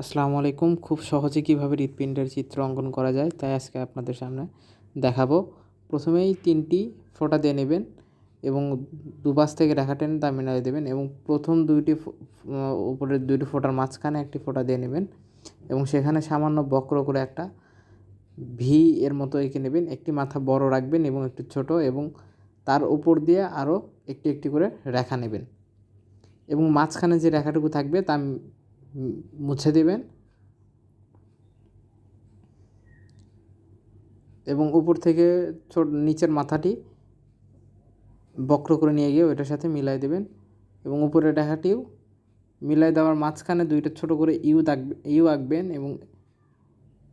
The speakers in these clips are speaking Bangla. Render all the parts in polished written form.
আসসালামু আলাইকুম। খুব সহজে কীভাবে হৃৎপিণ্ডের চিত্র অঙ্কন করা যায় তাই আজকে আপনাদের সামনে দেখাবো। প্রথমেই 3টি ফোঁটা দিয়ে নেবেন এবং দুপাশ থেকে রেখা টেনে তা মিলিয়ে দেবেন এবং প্রথম উপরের 2টি ফোঁটার মাঝখানে একটি ফোঁটা দিয়ে নেবেন এবং সেখানে সামান্য বক্র করে একটা ভি এর মতো এঁকে নেবেন। একটি মাথা বড় রাখবেন এবং একটি ছোট, এবং তার উপর দিয়ে আরও একটি একটি করে রেখা নেবেন এবং মাঝখানে যে রেখাটুকু থাকবে তা মুছে দেবেন এবং উপর থেকে নিচের মাথাটি বক্র করে নিয়ে গিয়ে ওইটার সাথে মিলাই দেবেন এবং উপরের রেখাটিও মিলাই দেওয়ার মাঝখানে 2টা ছোট করে ইউ আঁকবেন এবং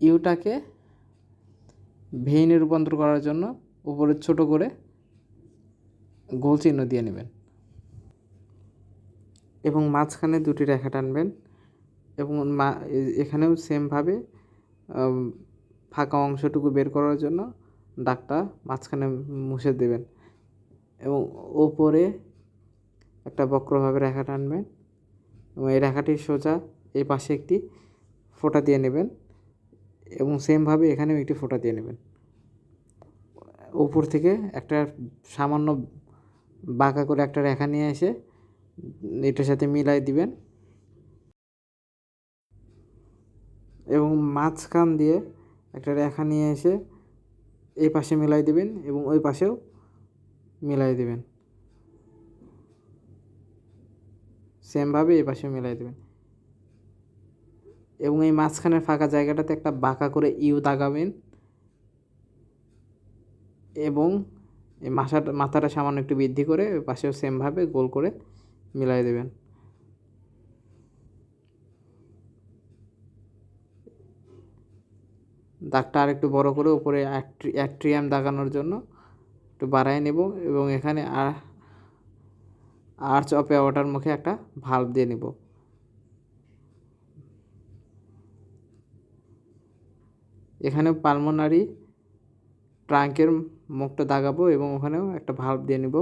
ইউটাকে ভেইনে রূপান্তর করার জন্য উপরে ছোট করে গোল চিহ্ন দিয়ে নেবেন এবং মাঝখানে 2টি রেখা টানবেন এবং এখানেও সেমভাবে ফাঁকা অংশটুকু বের করার জন্য দাগটা মাঝখানে মুছে দেবেন এবং ওপরে একটা বক্রভাবে রেখা টানবেন এবং এই রেখাটির সোজা এই পাশে একটি ফোঁটা দিয়ে নেবেন এবং সেমভাবে এখানেও একটি ফোঁটা দিয়ে নেবেন। উপর থেকে একটা সামান্য বাঁকা করে একটা রেখা নিয়ে এসে এটার সাথে মিলাই দিবেন এবং মাঝখান দিয়ে একটা রেখা নিয়ে এসে এই পাশে মিলাই দেবেন এবং ওই পাশেও মিলাই দেবেন, সেমভাবে এই পাশেও মিলাই দেবেন এবং এই মাঝখানের ফাঁকা জায়গাটাতে একটা বাঁকা করে ইউ দাগাবেন এবং এই মাথাটা সামান্য একটু বৃদ্ধি করে ওই পাশেও সেমভাবে গোল করে মিলাই দেবেন। দাগটা আর একটু বড় করে উপরে অ্যাট্রিয়াম দাগানোর জন্য একটু বাড়ায় নেব এবং এখানে আর্চ অফ ওয়াটার মুখে একটা ভাল্ব দিয়ে নেব। এখানেও পালমোনারি ট্রাঙ্কের মুখটা দাগাবো এবং ওখানেও একটা ভাল্ব দিয়ে নেব।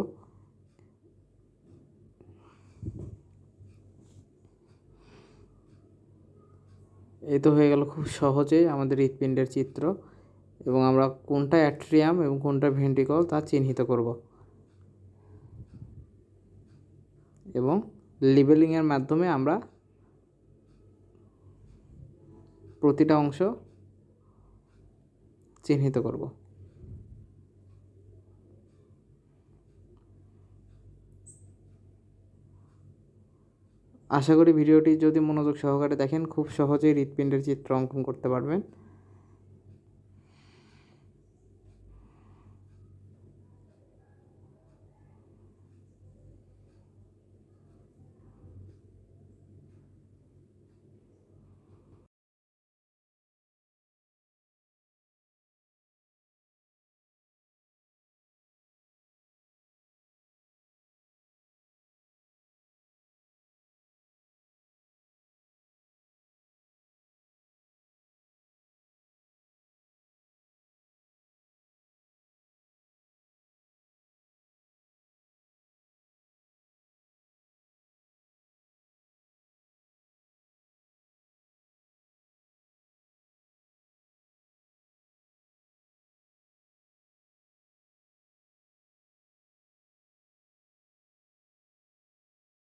এই তো হয়ে গেল খুব সহজেই আমাদের হৃৎপিণ্ডের চিত্র এবং আমরা কোনটা অ্যাট্রিয়াম এবং কোনটা ভেন্ট্রিকল তা চিহ্নিত করব এবং লেবেলিংয়ের মাধ্যমে আমরা প্রতিটা অংশ চিহ্নিত করব। আশা করি ভিডিওটি যদি মনোযোগ সহকারে দেখেন খুব সহজেই হৃৎপিণ্ডের চিত্র অঙ্কন করতে পারবেন।